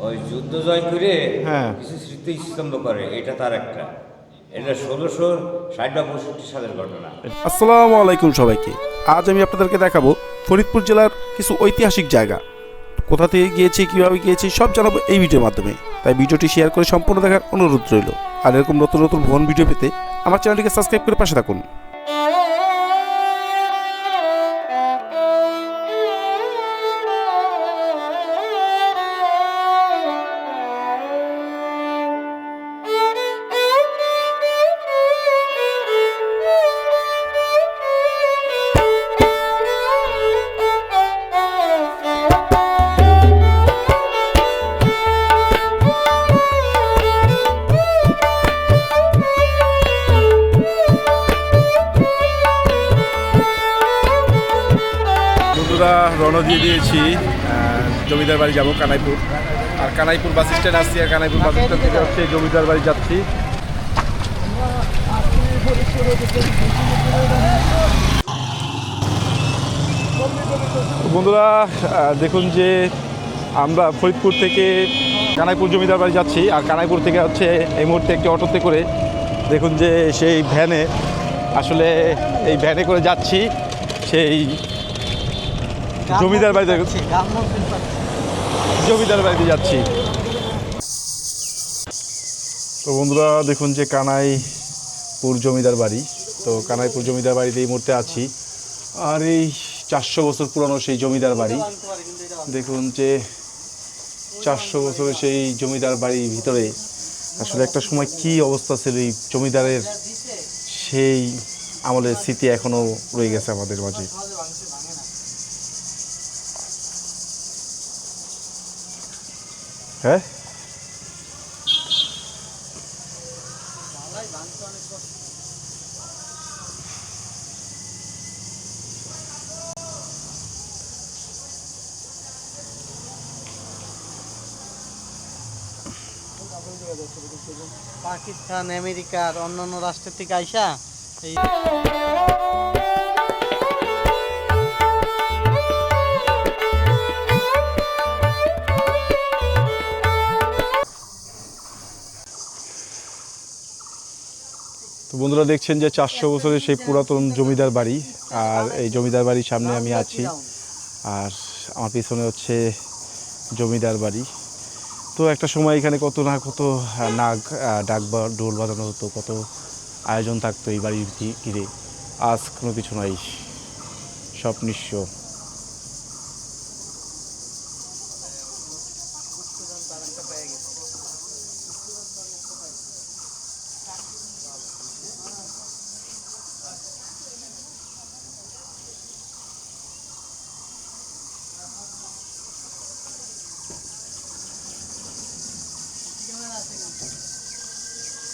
ওই যুদ্ধ জয় করে হ্যাঁ। কিছু স্মৃতি স্তম্ভ করে, এটা তার একটা। এটা 1660 বা 65 সালের ঘটনা। আসসালামু আলাইকুম সবাইকে। আজ আমি আপনাদেরকে দেখাবো ফরিদপুর জেলার কিছু ঐতিহাসিক জায়গা। কোথা থেকে গিয়েছি, কীভাবে গিয়েছি সব জানাবো এই ভিডিওর মাধ্যমে। তাই ভিডিওটি শেয়ার করে সম্পূর্ণ দেখার অনুরোধ রইল। আর এরকম নতুন নতুন ভ্রমণ ভিডিও পেতে আমার চ্যানেলটিকে সাবস্ক্রাইব করে পাশে থাকুন। বন্ধুরা রওনা দিয়ে দিয়েছি, জমিদার বাড়ি যাবো কানাইপুর। আর কানাইপুর বাস স্ট্যান্ড আসছি, আর কানাইপুর বাস স্ট্যান্ড থেকে হচ্ছে জমিদার বাড়ি যাচ্ছি। বন্ধুরা দেখুন যে আমরা ফরিদপুর থেকে কানাইপুর জমিদার বাড়ি যাচ্ছি। আর কানাইপুর থেকে হচ্ছে এই মুহূর্তে একটি অটোতে করে দেখুন যে সেই ভ্যানে, আসলে এই ভ্যানে করে যাচ্ছি সেই জমিদার বাড়িতে যাচ্ছি। তো বন্ধুরা দেখুন যে কানাইপুর জমিদার বাড়ি। তো কানাইপুর জমিদার বাড়িতে এই মুহূর্তে আছি। আর এই 400 বছর পুরনো সেই জমিদার বাড়ি। দেখুন যে 400 বছরের সেই জমিদার বাড়ির ভিতরে আসলে একটা সময় কি অবস্থা ছিল, এই জমিদারের সেই আমলের স্মৃতি এখনও রয়ে গেছে আমাদের মাঝে। হ্যাঁ, পাকিস্তান, আমেরিকার অন্যান্য রাষ্ট্রের থেকে আইসা এই তো বন্ধুরা দেখছেন যে 400 বছরের সেই পুরাতন জমিদার বাড়ি। আর এই জমিদার বাড়ির সামনে আমি আছি, আর আমার পিছনে হচ্ছে জমিদার বাড়ি। তো একটা সময় এখানে কত না কত নাগ ডাক বা ঢোল বাজানো হতো, কত আয়োজন থাকতো এই বাড়ির ঘিরে। আজ কোনো কিছু নাই, সব নিঃস্ব।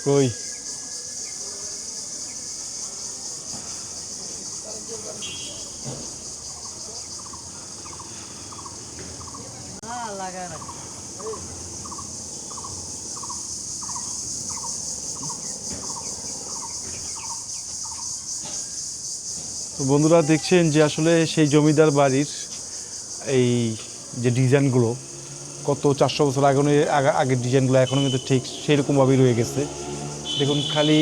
কই লাগায় রাখে। তো বন্ধুরা দেখছেন যে আসলে সেই জমিদার বাড়ির এই যে ডিজাইনগুলো, কত 400 বছর আগের ডিজাইনগুলো এখনও কিন্তু ঠিক সেই রকমভাবেই রয়ে গেছে। দেখুন খালি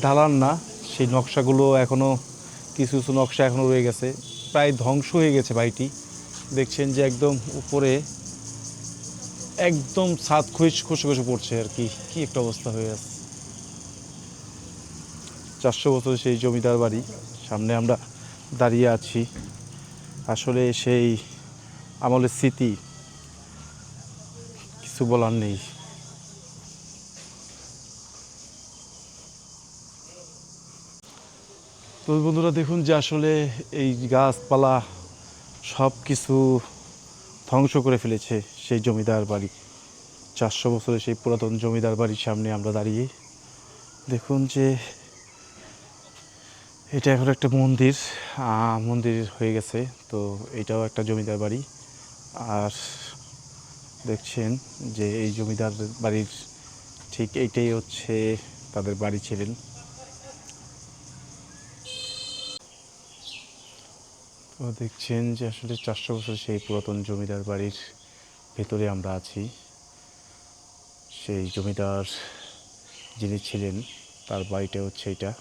ঢালান না, সেই নকশাগুলো এখনও কিছু কিছু নকশা এখনও রয়ে গেছে। প্রায় ধ্বংস হয়ে গেছে বাড়িটি। দেখছেন যে একদম উপরে একদম ছাদ খসে খসে পড়ছে আর কি, কি একটা অবস্থা হয়ে আছে। 400 বছর সেই জমিদার বাড়ি সামনে আমরা দাঁড়িয়ে আছি। আসলে সেই আমলের স্মৃতি, কিছু বলার নেই। তো বন্ধুরা দেখুন যে আসলে এই গাছপালা সব কিছু ধ্বংস করে ফেলেছে সেই জমিদার বাড়ি। 400 বছরের সেই পুরাতন জমিদার বাড়ির সামনে আমরা দাঁড়িয়ে। দেখুন যে এটা এখন একটা মন্দির মন্দির হয়ে গেছে। তো এটাও একটা জমিদার বাড়ি। আর দেখছেন যে এই জমিদার বাড়ির ঠিক এইটাই হচ্ছে তাদের বাড়ি ছিলেন। তো দেখছেন যে আসলে 400 বছর সেই পুরাতন জমিদার বাড়ির ভেতরে আমরা আছি। সেই জমিদার যিনি ছিলেন তার বাড়িটা হচ্ছে এটা।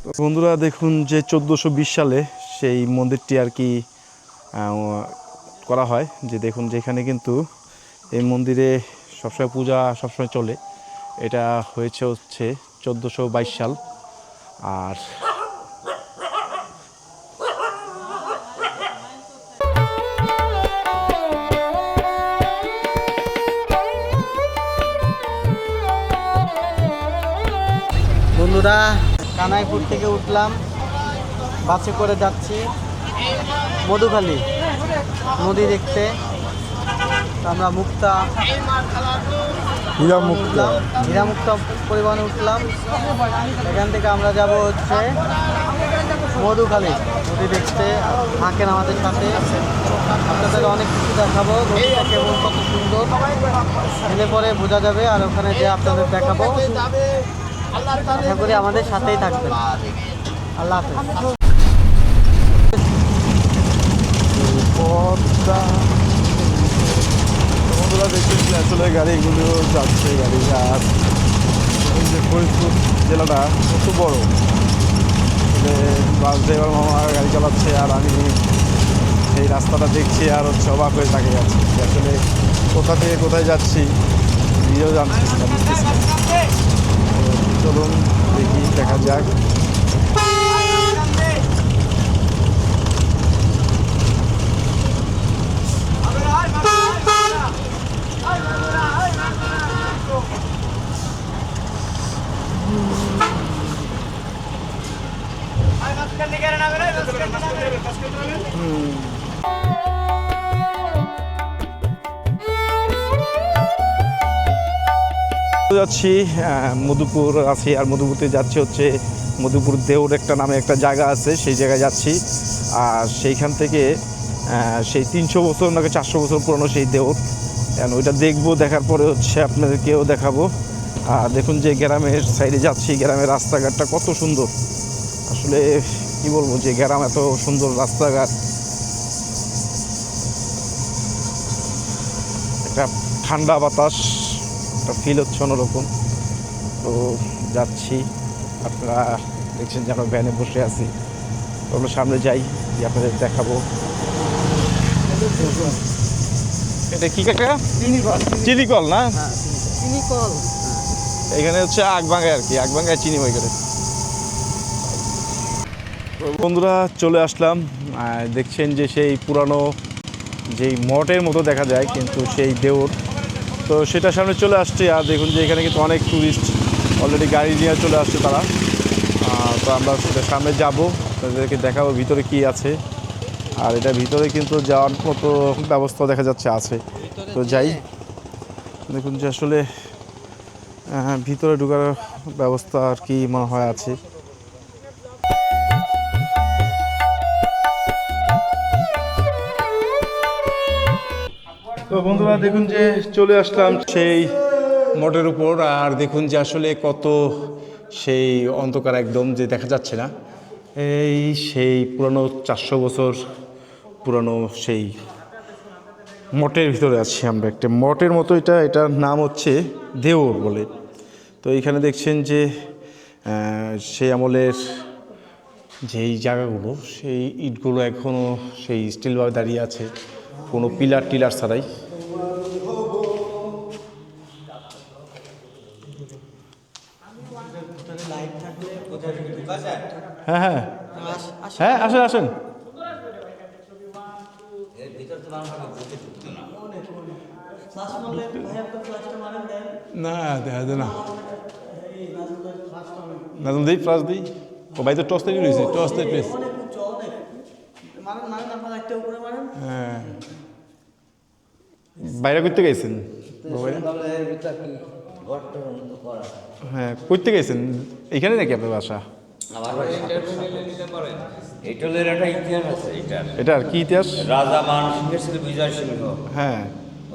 তো বন্ধুরা দেখুন যে 1420 সালে সেই মন্দিরটি আর কি করা হয়। যে দেখুন যেখানে কিন্তু এই মন্দিরে সবসময় পূজা সবসময় চলে। এটা হচ্ছে 1422 সাল। আর বন্ধুরা কানাইপুর থেকে উঠলাম, বাসে করে যাচ্ছি মধুখালী নদী দেখতে। তো আমরা হীরামুক্তা পরিবহনে উঠলাম। এখান থেকে আমরা যাব হচ্ছে মধুখালী নদী দেখতে। থাকেন আমাদের সাথে, আপনাদের অনেক কিছু দেখাবো। নদীটা কেমন, কত সুন্দর এলে পরে বোঝা যাবে। আর ওখানে যে আপনাদের দেখাবো, আশা করি আমাদের সাথেই থাকবেন। আল্লাহ হাফেজ। বন্ধুরা দেখছেন যে আসলে গাড়িগুলো যাচ্ছে, গাড়ি। আর এই যে ফরিদপুর জেলাটা কত বড়, বাস ড্রাইভার মামা গাড়ি চালাচ্ছে আর আমি এই রাস্তাটা দেখছি আর হচ্ছে অবাক হয়ে থাকে যাচ্ছি। আসলে কোথা থেকে কোথায় যাচ্ছি নিজেও জানছি না, বুঝতেছি না। চলুন দেখি, দেখা যাক। যাচ্ছি মধুপুর আছি, আর মধুপুরতে যাচ্ছি হচ্ছে মধুপুর দেউর একটা নামে একটা জায়গা আছে, সেই জায়গায় যাচ্ছি। আর সেইখান থেকে সেই 300 বছর নাকি 400 বছর পুরনো সেই দেউর, ওইটা দেখবো। দেখার পরে হচ্ছে আপনাদেরকেও দেখাবো। আর দেখুন যে গ্রামের সাইডে যাচ্ছি, গ্রামের রাস্তাঘাটটা কত সুন্দর। আসলে কি বলবো, যে গ্রাম এত সুন্দর রাস্তাঘাট, একটা ঠান্ডা বাতাস, একটা ফিল হচ্ছে অন্যরকম। তো যাচ্ছি, আপনারা দেখছেন যে আমরা ভ্যানে বসে আছি। তো আমরা সামনে যাই, আপনাদের দেখাবো। এটা কি কাকা? চিনিকল না? চিনিকল। এখানে হচ্ছে আগভাঙ্গায় আর কি, আগভাঙ্গায় চিনি হয় করে। তো বন্ধুরা চলে আসলাম, দেখছেন যে সেই পুরানো যেই মঠের মতো দেখা যায় কিন্তু সেই দেউর, তো সেটা সামনে চলে আসছে। আর দেখুন যে এখানে কিন্তু অনেক টুরিস্ট অলরেডি গাড়ি নিয়ে চলে আসছে তারা। তো আমরা সেটা সামনে যাব, তাদেরকে দেখাবো ভিতরে কি আছে। আর এটা ভিতরে কিন্তু যাওয়ার মতো ব্যবস্থা দেখা যাচ্ছে আছে। তো যাই, দেখুন যে আসলে ভিতরে ঢোকার ব্যবস্থা আর কি মনে হয় আছে। তো বন্ধুরা দেখুন যে চলে আসলাম সেই মঠের উপর। আর দেখুন যে আসলে কত সেই অন্ধকার, একদম যে দেখা যাচ্ছে না। এই সেই পুরনো 400 বছর পুরনো সেই মঠের ভিতরে আছি আমরা, একটা মঠের মতো। এটার নাম হচ্ছে দেউর বলে। তো এইখানে দেখছেন যে সেই আমলের যেই জায়গাগুলো, সেই ইটগুলো এখনও সেই স্টিলভাবে দাঁড়িয়ে আছে, কোনো পিলার টিলার ছাড়াই। হ্যাঁ হ্যাঁ হ্যাঁ, আসেন আসেন। এর ভিতর তো মানুষকে বুঝতে ঢুকতো না। না দেখা যায় না, নাজম দিই ফ্লাস দিই। ও ভাই তো টস তৈরি রয়েছে, টস তৈরি প্লেস। হ্যাঁ, বাইরে করতে গেছেন? হ্যাঁ, করতে গেছেন এখানে নাকি আপনার বাসা? আমার এই টোলের একটা ইতিহাস আছে। এটার কি ইতিহাস? রাজা মানসিংহের ছিল বিজয় সিংহ, হ্যাঁ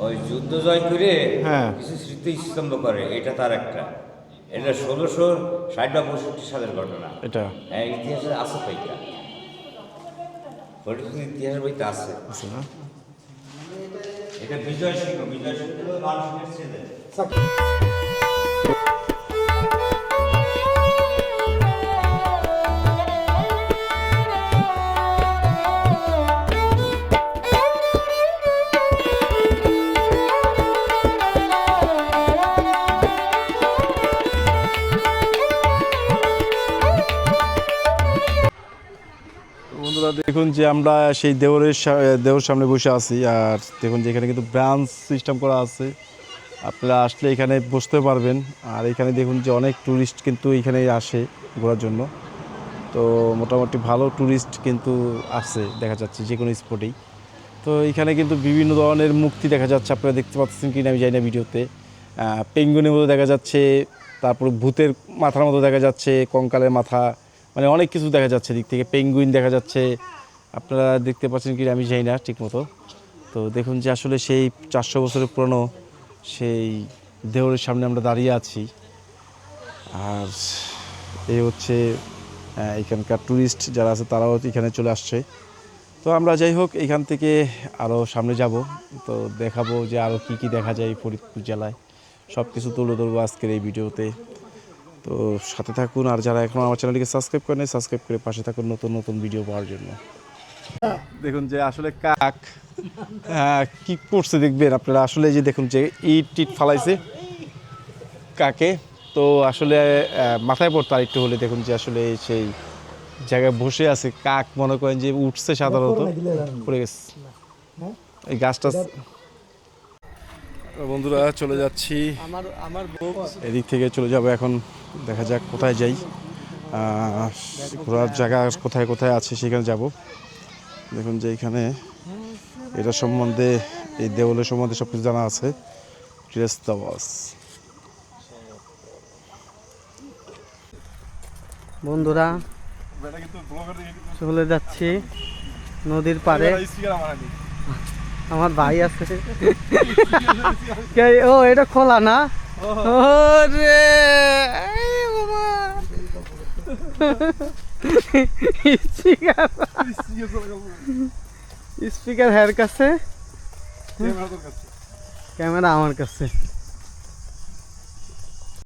ওই যুদ্ধ জয় করে হ্যাঁ। কিছু স্মৃতি স্তম্ভ করে, এটা তার একটা। এটা 1660 বা 65 সালের ঘটনা। এটা হ্যাঁ, ইতিহাসে আছে তো এটা, ইতিহাসের বইতে আছে। আছে না? এটা বিজয় সিংহ মানসিংহের ছেলে। বন্ধুরা দেখুন যে আমরা সেই দেওরের সামনে বসে আছি, আর দেখুন যে এখানে কিন্তু ব্রাঞ্চ সিস্টেম করা আছে। আপনারা আসলে এখানে বসতে পারবেন। আর এখানে দেখুন যে অনেক ট্যুরিস্ট কিন্তু এখানে আসে ঘোরার জন্য। তো মোটামুটি ভালো ট্যুরিস্ট কিন্তু আসছে দেখা যাচ্ছে যে কোনো স্পটেই। তো এখানে কিন্তু বিভিন্ন ধরনের মূর্তি দেখা যাচ্ছে, আপনারা দেখতে পাচ্ছেন কিনা আমি জানি না ভিডিওতে। পেঙ্গুইনের মতো দেখা যাচ্ছে, তারপর ভূতের মাথার মতো দেখা যাচ্ছে, কঙ্কালের মাথা, মানে অনেক কিছু দেখা যাচ্ছে দিক থেকে। পেঙ্গুইন দেখা যাচ্ছে, আপনারা দেখতে পাচ্ছেন কি আমি জানি না ঠিক মতো। তো দেখুন যে আসলে সেই 400 বছরের পুরনো সেই দেওরের সামনে আমরা দাঁড়িয়ে আছি। আর এই হচ্ছে এখানকার ট্যুরিস্ট যারা আছে তারাও এখানে চলে আসছে। তো আমরা যাই হোক এখান থেকে আরও সামনে যাব, তো দেখাবো যে আরও কী কী দেখা যায় ফরিদপুর জেলায়। সব কিছু তুলে ধরবো আজকের এই ভিডিওতে। তো সাথে থাকুন, আর যারা এখন আমার চ্যানেলটিকে সাবস্ক্রাইব করেন সাবস্ক্রাইব করে পাশে থাকুন নতুন নতুন ভিডিও পাওয়ার জন্য। দেখুন যে আসলে কাক কি করছে দেখবেন আপনারা। আসলে যে দেখুন যে ইট ফালাইছে কাকে, তো আসলে মাথায় পড়তো আর একটু হলে দেখুন যে আসলে সেই জায়গায় বসে আছে কাক, মনে করেন যে উঠছে সাধারণত পড়ে গেছে এই গাছটা। বন্ধুরা চলে যাচ্ছি, এদিক থেকে চলে যাব এখন। দেখা যাক কোথায় যাই, ঘোরার জায়গা কোথায় কোথায় আছে সেখানে যাব। দেখুন যে এখানে এটা সম্বন্ধে, এই দেওয়ালের সম্বন্ধে সব কিছু জানা আছে। বন্ধুরা চলে যাচ্ছি নদীর পাড়ে। আমার ভাই আছে। ও এটা খোলা না? ও রে স্পিকার হের কাছে, ক্যামেরা আমার কাছে।